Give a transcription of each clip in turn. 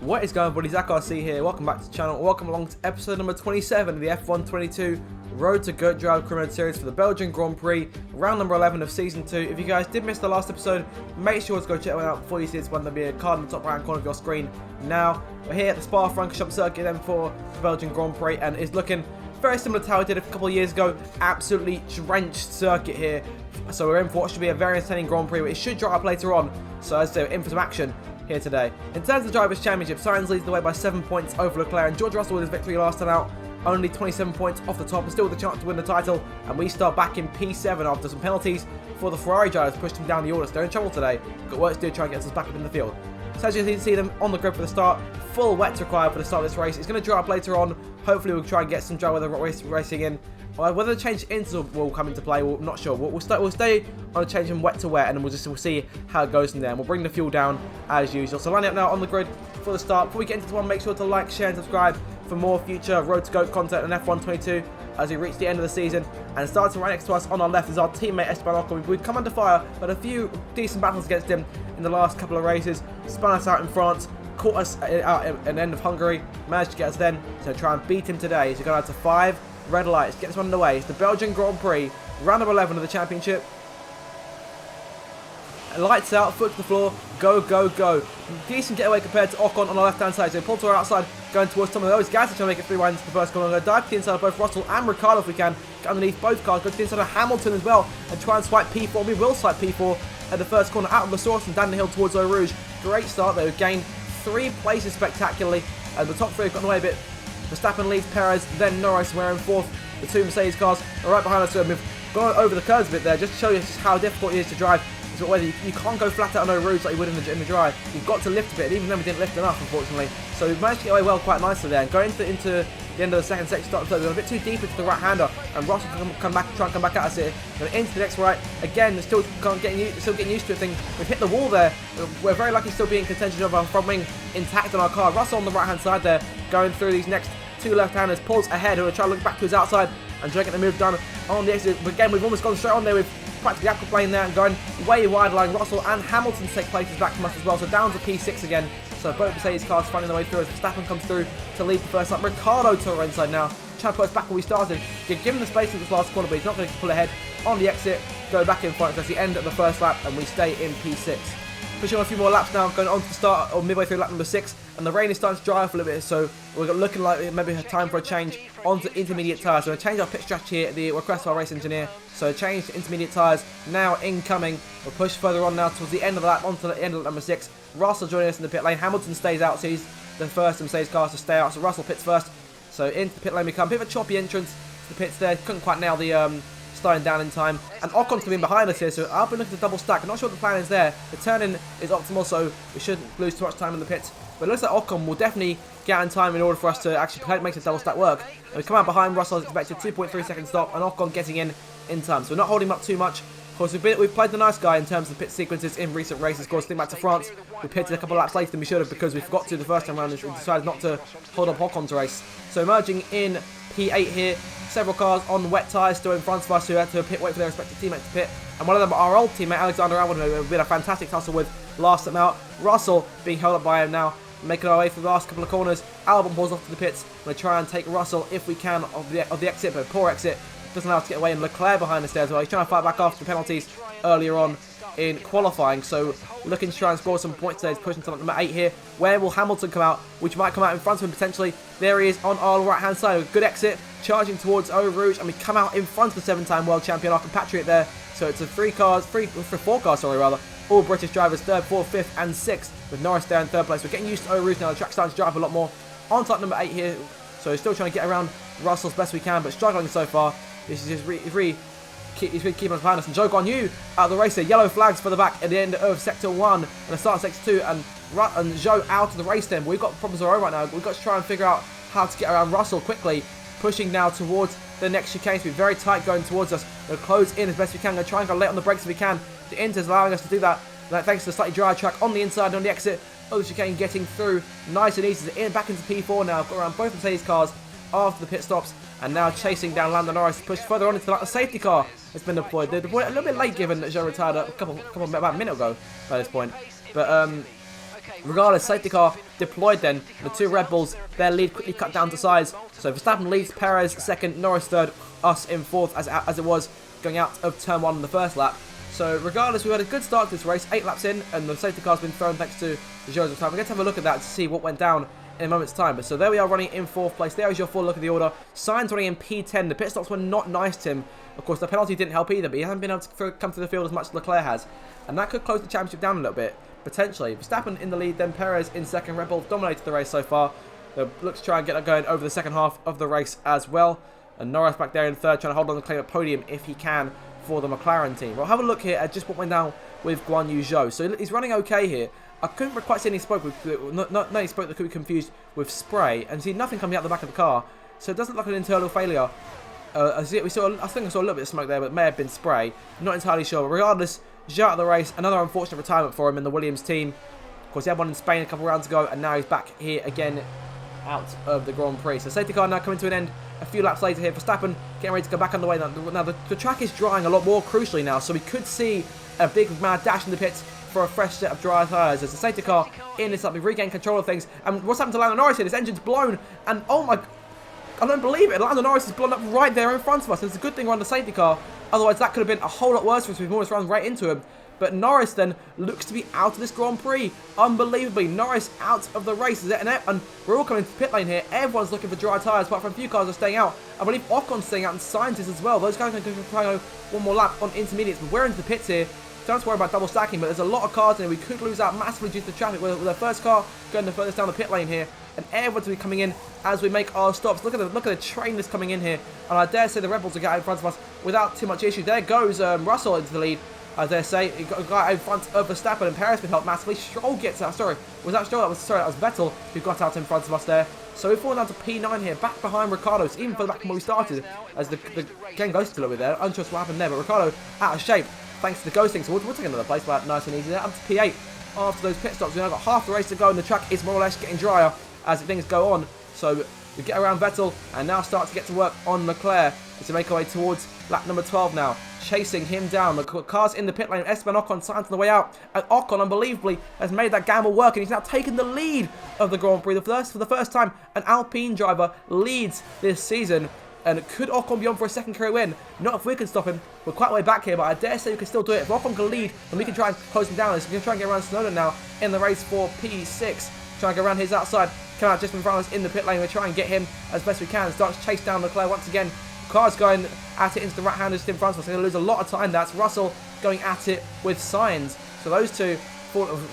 What is going on, buddy? Zach RC here. Welcome back to the channel. Welcome along to episode number 27 of the F1 22 Road to Goat Drive Career Mode series for the Belgian Grand Prix, round number 11 of season 2. If you guys did miss the last episode, make sure to go check it out before you see this one. There'll be a card in the top right hand corner of your screen. Now, we're here at the Spa-Francorchamps circuit then for the Belgian Grand Prix, and it's looking very similar to how it did a couple of years ago. Absolutely drenched circuit here. So we're in for what should be a very entertaining Grand Prix, but it should dry up later on. So as I say, we're in for some action here today. In terms of the Drivers' Championship, Sainz leads the way by 7 points over Leclerc, and George Russell with his victory last time out, only 27 points off the top, and still with a chance to win the title. And we start back in P7 after some penalties for the Ferrari drivers pushed him down the order. So they're in trouble today. Got work to do to try and get us back up in the field. So as you can see them on the grid for the start, full wets required for the start of this race. It's going to dry up later on. Hopefully we'll try and get some dry weather racing in. Whether the change interval will come into play, we're not sure. We'll stay on a change from wet to wet, and we'll see how it goes from there. And we'll bring the fuel down as usual. So lining up now on the grid for the start. Before we get into this one, make sure to like, share, and subscribe for more future Road to Goat content on F1 22 as we reach the end of the season. And starting right next to us on our left is our teammate Esteban Ocon. We've come under fire, but a few decent battles against him in the last couple of races. Spun us out in France, caught us out at the end of Hungary, managed to get us then. So try and beat him today. So going out to 5 red lights, get this one underway. It's the Belgian Grand Prix, round number 11 of the championship. Lights out, foot to the floor, go, go, go. Decent getaway compared to Ocon on the left-hand side. So pull to our outside, going towards some of those. Gasly trying to make it through right into the first corner. I'm going to dive to the inside of both Russell and Ricciardo if we can. Get underneath both cars, go to the inside of Hamilton as well, and try and swipe P4. We will swipe P4 at the first corner, out of the source and down the hill towards Eau Rouge. Great start though, gained 3 places spectacularally. And the top 3 have gotten away a bit. Verstappen leads Perez, then Norris, we're in 4th. The 2 Mercedes cars are right behind us, so we've gone over the curves a bit there, just to show you just how difficult it is to drive. So whether you can't go flat out on no roads like you would in the dry. You've got to lift a bit, and even then we didn't lift enough, unfortunately. So we've managed to get away well quite nicely there. And going into the end of the second section, start the third, we're a bit too deep into the right-hander, and Russell can try and come back at us here. And into the next right, again, still getting used to it. We've hit the wall there. We're very lucky still being in contention of our front wing intact on our car. Russell on the right-hand side there, going through these next 2 left-handers, pulls ahead, who will try to look back to his outside and try to get the move done on the exit. But again, we've almost gone straight on there with practically aquaplane there and going way wide, allowing Russell and Hamilton to take places back from us as well. So down to P6 again. So both Mercedes cars finding their way through as Verstappen comes through to lead the first lap. Ricciardo to our inside now, trying to put us back where we started. Given the space in this last corner, but he's not going to pull ahead on the exit. Go back in front. That's the end of the first lap, and we stay in P6. Pushing on a few more laps now, going on to the start or midway through lap number 6, and the rain is starting to dry off a little bit, so we're looking like maybe a time for a change onto intermediate tyres. So we're going to change our pit strategy here at the request of our race engineer. So change to intermediate tyres now incoming. We'll push further on now towards the end of the lap, onto the end of lap number 6. Russell joining us in the pit lane. Hamilton stays out, so he's the first Mercedes cars to stay out. So Russell pits first. So into the pit lane we come. Bit of a choppy entrance to the pits there. Couldn't quite nail the starting down in time, and Ocon's coming behind us here, so I'll be looking at the double stack. I'm not sure what the plan is there. The turn-in is optimal, so we shouldn't lose too much time in the pits, but it looks like Ocon will definitely get in time in order for us to actually make the double stack work. And we come out behind Russell as expected, 2.3 second stop, and Ocon getting in time, so we're not holding him up too much. Of course, we've played the nice guy in terms of the pit sequences in recent races. Of course, think back to France, we pitted a couple of laps later than we should have because we forgot to the first time around and decided not to hold up Ocon to race. So emerging in P8 here, several cars on wet tyres still in front of us who had to wait for their respective teammates to pit. And one of them, our old teammate Alexander Albon, who we had a fantastic tussle with last time out. Russell being held up by him now, making our way through the last couple of corners. Albon pulls off to the pits. We're going to try and take Russell if we can of the exit, but poor exit. Doesn't allow us to get away, and Leclerc behind us there as well. He's trying to fight back after the penalties earlier on in qualifying, so looking to try and score some points today. He's pushing to number 8 here. Where will Hamilton come out? Which might come out in front of him potentially. There he is on our right hand side. A good exit, charging towards Eau Rouge, and we come out in front of the 7-time world champion, our compatriot there. So it's a 4 cars, all British drivers, 3rd, 4th, 5th, and 6th, with Norris there in 3rd place. We're getting used to Eau Rouge now. The track's starting to drive a lot more. On top number 8 here, so he's still trying to get around Russell as best we can, but struggling so far. This is just really keeping us behind us. And Zhou Guanyu out of the race there. Yellow flags for the back at the end of Sector 1 and the start of Sector 2. And Zhou out of the race then. But we've got problems of our own right now. We've got to try and figure out how to get around Russell quickly. Pushing now towards the next chicane. To be very tight going towards us. We'll close in as best we can. We're going to try and go late on the brakes if we can. The Inter's allowing us to do that. Thanks to the slightly drier track on the inside and on the exit. Oh, the chicane getting through nice and easy. Back into P4 now. Got around both Mercedes cars after the pit stops. And now chasing down Lando Norris, pushed further on into the safety car has been deployed. They're deployed a little bit late given that Zhou retired about a minute ago by this point. But Regardless, safety car deployed then. The two Red Bulls, their lead quickly cut down to size. So Verstappen leads, Perez second, Norris third, us in fourth as it was going out of turn 1 in the first lap. So regardless, we had a good start to this race, 8 laps in, and the safety car's been thrown thanks to the Joseph time. We're going to have a look at that to see what went down in a moment's time. But so there we are running in 4th place. There is your full look at the order. Sainz running in P10. The pit stops were not nice to him. Of course, the penalty didn't help either, but he hasn't been able to come through the field as much as Leclerc has. And that could close the championship down a little bit, potentially. Verstappen in the lead, then Perez in second. Red Bull dominated the race so far. They look to try and get that going over the second half of the race as well. And Norris back there in third, trying to hold on to claim a podium if he can for the McLaren team. We'll have a look here at just what went down with Guan Yu Zhou. So he's running okay here. I couldn't quite see any smoke. Not any smoke that could be confused with spray, and see nothing coming out the back of the car. So it doesn't look like an internal failure. I think I saw a little bit of smoke there, but it may have been spray. Not entirely sure. But regardless, Zhou out of the race. Another unfortunate retirement for him in the Williams team. Of course, he had one in Spain a couple of rounds ago, and now he's back here again out of the Grand Prix. So safety car now coming to an end a few laps later here. Verstappen getting ready to go back underway. Now the track is drying a lot more crucially now, so we could see a big mad dash in the pits for a fresh set of dry tyres as the safety car in this up. We've regained control of things. And what's happened to Lando Norris here? His engine's blown, and oh my, I don't believe it. Lando Norris is blown up right there in front of us. It's a good thing we're on the safety car. Otherwise, that could have been a whole lot worse for us. We've almost run right into him. But Norris then looks to be out of this Grand Prix. Unbelievably, Norris out of the race. And we're all coming to the pit lane here. Everyone's looking for dry tyres, apart from a few cars are staying out. I believe Ocon's staying out and Sainz is as well. Those guys are going to try and go one more lap on intermediates. But we're into the pits here. Don't have to worry about double stacking, but there's a lot of cars in here. We could lose out massively due to the traffic with the first car going the furthest down the pit lane here. And everyone's going to be coming in as we make our stops. Look at the train that's coming in here. And I dare say the Red Bulls will get out in front of us without too much issue. There goes Russell into the lead. I dare say, he got a guy in front of Verstappen, and Perez been helped massively. Stroll gets out. Sorry, was that Stroll? That was Vettel who got out in front of us there. So we've fallen down to P9 here, back behind Ricciardo. So even further back from where we started, as the game goes to a little bit there. Unsure what happened there, but Ricciardo out of shape thanks to the ghosting. So we'll take another place, but nice and easy there. Up to P8 after those pit stops. We've now got half the race to go, and the track is more or less getting drier as things go on. So we get around Vettel and now start to get to work on Leclerc to make our way towards lap number 12 now. Chasing him down. The car's in the pit lane. Esteban Ocon Sainz on the way out. And Ocon, unbelievably, has made that gamble work. And he's now taken the lead of the Grand Prix. For the first time, an Alpine driver leads this season. And could Ocon be on for a second career win? Not if we can stop him. We're quite a way back here, but I dare say we can still do it. If Ocon can lead, then we can try and close him down. So we can try and get around Snowden now in the race for P6. Try and go around his outside. Come out just in front of us in the pit lane. We'll try and get him as best we can. Starts to chase down Leclerc once again. Car's going at it into the right-hander just in front of us. They're going to lose a lot of time. That's Russell going at it with Sainz. So those two,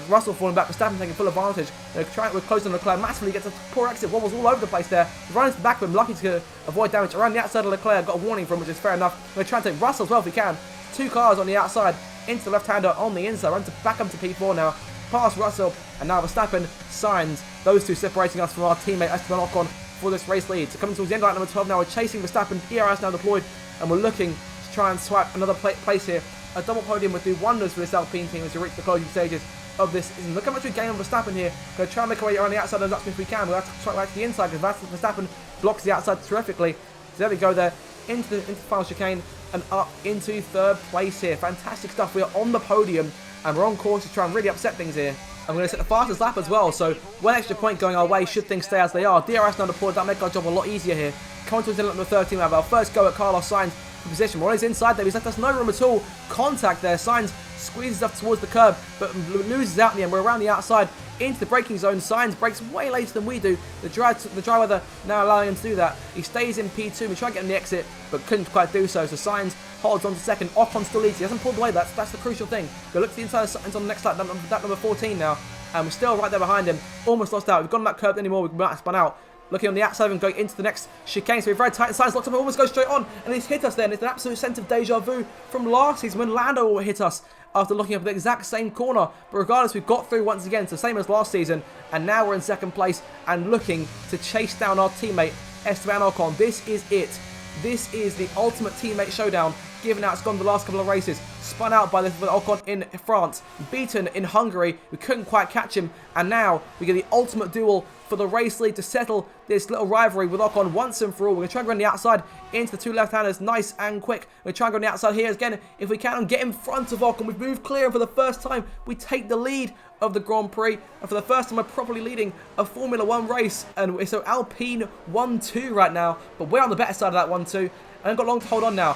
Russell falling back, Verstappen taking full advantage. We're close on Leclerc massively. Gets a poor exit. Wobbles all over the place there. Running to the back of him, lucky to avoid damage. Around the outside of Leclerc, got a warning from him, which is fair enough. We're trying to take Russell as well if we can. Two cars on the outside, into the left-hander on the inside. Run to back up to P4 now. Past Russell, and now Verstappen, Sainz. Those two separating us from our teammate Esteban Ocon for this race lead. So coming towards the end of lap number 12 now, we're chasing Verstappen, ERS now deployed, and we're looking to try and swipe another place here. A double podium would do wonders for this Alpine team as we reach the closing stages of this season. Look how much we gain on Verstappen here. Going to try and make our way around the outside of the if we can. We'll have to try right to the inside because Verstappen blocks the outside terrifically. So there we go there, into the final chicane and up into third place here. Fantastic stuff. We are on the podium and we're on course to try and really upset things here. I'm going to set the fastest lap as well, so one extra point going our way should things stay as they are. DRS now deployed, that'll make our job a lot easier here. Coming towards the lap number 13, we have our first go at Carlos Sainz for position. While he's inside there, he's left us no room at all. Contact there, Sainz squeezes up towards the curb, but loses out in the end. We're around the outside into the braking zone. Sainz brakes way later than we do. The dry weather now allowing him to do that. He stays in P2. We try to get in the exit, but couldn't quite do so. So Sainz holds on to second. Ocon still leads. He hasn't pulled away. That's the crucial thing. Go look to the inside of Sainz on the next lap, lap number 14 now. And we're still right there behind him. Almost lost out. We've gone that curb anymore. We might have spun out. Looking on the outside and going into the next chicane. So we're very tight. Sainz locked up and almost goes straight on. And he's hit us there. And it's an absolute sense of deja vu from last season when Lando hit us after looking up at the exact same corner. But regardless, we've got through once again. So same as last season. And now we're in second place and looking to chase down our teammate Esteban Ocon. This is it. This is the ultimate teammate showdown given out, it's gone the last couple of races. Spun out by Ocon in France, beaten in Hungary. We couldn't quite catch him, and now we get the ultimate duel for the race lead to settle this little rivalry with Ocon once and for all. We're going to try and go on the outside into the two left-handers, nice and quick. We're going to try and go on the outside here again, if we can, and get in front of Ocon. We've moved clear, and for the first time, we take the lead of the Grand Prix, and for the first time, we're properly leading a Formula 1 race, and so Alpine 1-2 right now, but we're on the better side of that 1-2, and we've got long to hold on now.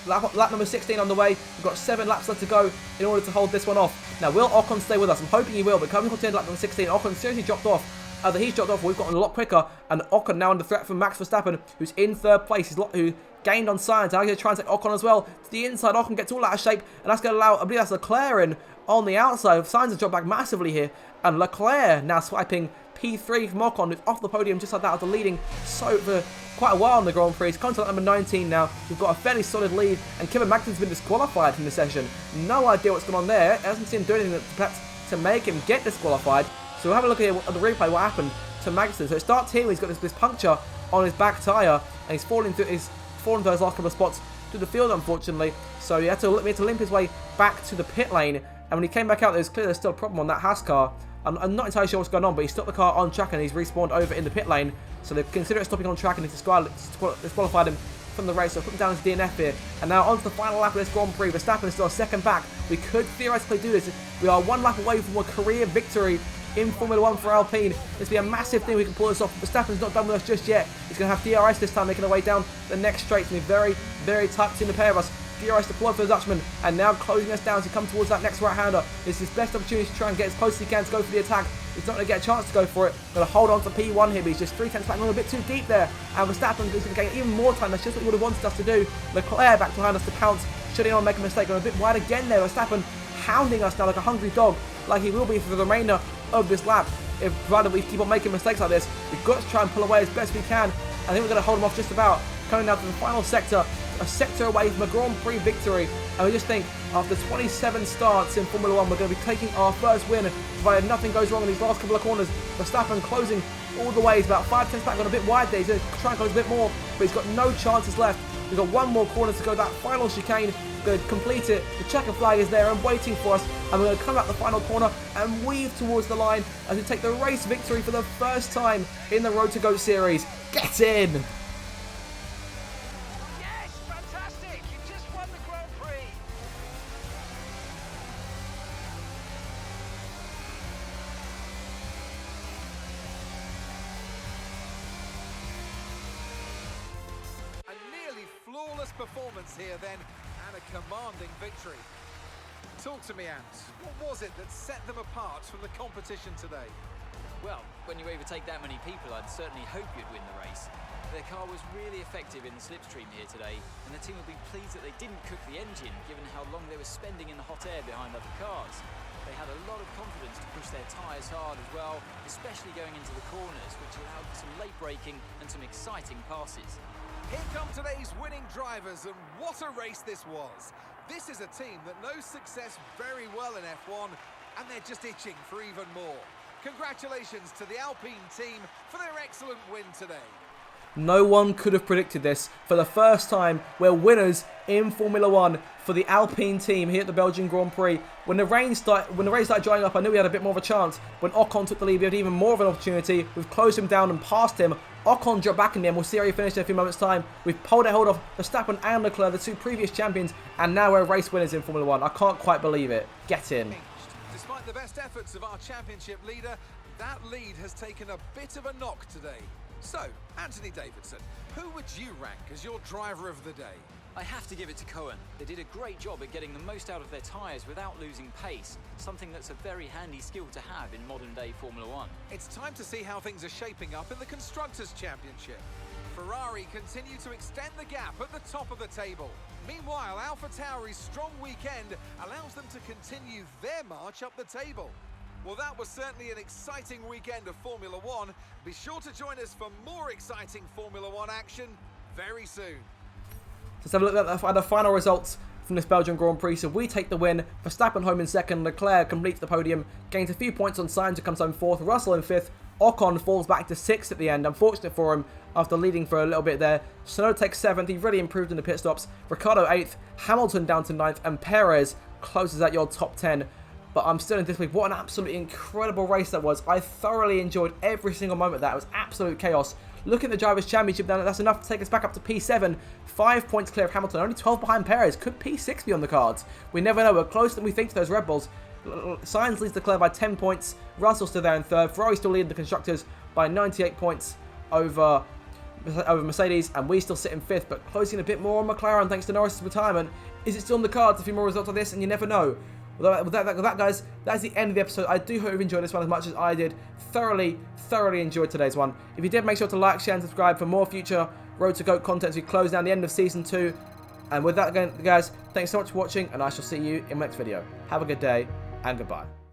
Lap number 16 on the way. We've got 7 laps left to go in order to hold this one off. Now, will Ocon stay with us? I'm hoping he will, but coming to the end of lap number 16, Ocon seriously dropped off. Either he's dropped off or we've gotten a lot quicker, and Ocon now under threat from Max Verstappen, who's in 3rd place, who gained on Sainz. I'm going to try and take Ocon as well to the inside. Ocon gets all out of shape, and that's going to allow, I believe that's Leclerc in on the outside. Sainz has dropped back massively here, and Leclerc now swiping P3 from Ocon, who's off the podium just like that after leading for quite a while on the Grand Prix. It's come to lap number 19 now. We've got a fairly solid lead, and Kevin Magnusson's been disqualified from the session. No idea what's going on there. It hasn't seen him do anything perhaps to make him get disqualified. So we'll have a look at the replay, what happened to Magnussen. So it starts here, he's got this puncture on his back tyre, and he's fallen through his last couple of spots through the field, unfortunately. So he had to limp his way back to the pit lane, and when he came back out, there's still a problem on that Haas car. I'm not entirely sure what's going on, but he stopped the car on track and he's respawned over in the pit lane. So they consider it stopping on track and disqualified him from the race. So I put him down as DNF here. And now on to the final lap of this Grand Prix. Verstappen is still a second back. We could theoretically do this. We are 1 lap away from a career victory in Formula 1 for Alpine. This will be a massive thing we can pull this off. Verstappen's not done with us just yet. He's going to have DRS this time, making their way down the next straight. It's going to be very, very tight between the pair of us. DRS deployed for the Dutchman, and now closing us down as he comes towards that next right-hander. This is his best opportunity to try and get as close as he can to go for the attack. He's not going to get a chance to go for it. Going to hold on to P1 here, but he's just 3 tenths back, a little bit too deep there. And Verstappen is going to gain even more time. That's just what he would have wanted us to do. Leclerc back behind us to pounce. Should he not make a mistake? Going a bit wide again there. Verstappen hounding us now like a hungry dog, like he will be for the remainder of this lap. If provided we keep on making mistakes like this, we've got to try and pull away as best we can. I think we're going to hold him off just about. Coming down to the final sector, a sector away from a Grand Prix victory. And we just think, after 27 starts in Formula 1, we're going to be taking our first win, provided nothing goes wrong in these last couple of corners. Verstappen closing all the way. He's about 5 tenths back, on a bit wide there. He's going to try and close a bit more, but he's got no chances left. We've got 1 more corner to go, that final chicane. We're going to complete it. The checker flag is there and waiting for us. And we're going to come out the final corner and weave towards the line as we take the race victory for the first time in the Road to GOAT series. Get in! Flawless performance here then, and a commanding victory. Talk to me, Ant. What was it that set them apart from the competition today? Well, when you overtake that many people, I'd certainly hope you'd win the race. Their car was really effective in the slipstream here today, and the team will be pleased that they didn't cook the engine, given how long they were spending in the hot air behind other cars. They had a lot of confidence to push their tyres hard as well, especially going into the corners, which allowed for some late braking and some exciting passes. Here come today's winning drivers, and what a race this was. This is a team that knows success very well in F1, and they're just itching for even more. Congratulations to the Alpine team for their excellent win today. No one could have predicted this. For the first time, we're winners in Formula 1 for the Alpine team here at the Belgian Grand Prix. When the rain started drying up, I knew we had a bit more of a chance. When Ocon took the lead, we had even more of an opportunity. We've closed him down and passed him. Ocon dropped back in the end. We'll see how he finished in a few moments' time. We've pulled a hold of Verstappen and Leclerc, the 2 previous champions, and now we're race winners in Formula 1. I can't quite believe it. Get in. Despite the best efforts of our championship leader, that lead has taken a bit of a knock today. So, Anthony Davidson, who would you rank as your driver of the day? I have to give it to Cohen. They did a great job at getting the most out of their tyres without losing pace, something that's a very handy skill to have in modern-day Formula 1. It's time to see how things are shaping up in the Constructors' Championship. Ferrari continue to extend the gap at the top of the table. Meanwhile, AlphaTauri's strong weekend allows them to continue their march up the table. Well, that was certainly an exciting weekend of Formula 1. Be sure to join us for more exciting Formula 1 action very soon. Let's have a look at the final results from this Belgian Grand Prix. So we take the win. Verstappen home in second. Leclerc completes the podium. Gains a few points on Sainz, who comes home fourth. Russell in fifth. Ocon falls back to 6th at the end. Unfortunate for him after leading for a little bit there. Tsunoda takes 7th. He really improved in the pit stops. Ricciardo 8th. Hamilton down to 9th. And Perez closes out your top 10. But I'm still in disbelief. What an absolutely incredible race that was. I thoroughly enjoyed every single moment of that. It was absolute chaos. Look at the Drivers' Championship down there. That's enough to take us back up to P7. 5 points clear of Hamilton. Only 12 behind Perez. Could P6 be on the cards? We never know. We're closer than we think to those Red Bulls. Sainz leads Leclerc by 10 points. Russell still there in 3rd. Ferrari still leading the Constructors by 98 points over Mercedes. And we still sit in 5th, but closing a bit more on McLaren thanks to Norris's retirement. Is it still on the cards? A few more results of this, and you never know. With that, guys, that's the end of the episode. I do hope you've enjoyed this one as much as I did. Thoroughly enjoyed today's one. If you did, make sure to like, share, and subscribe for more future Road to GOAT content as we close down the end of Season 2. And with that, again, guys, thanks so much for watching, and I shall see you in the next video. Have a good day, and goodbye.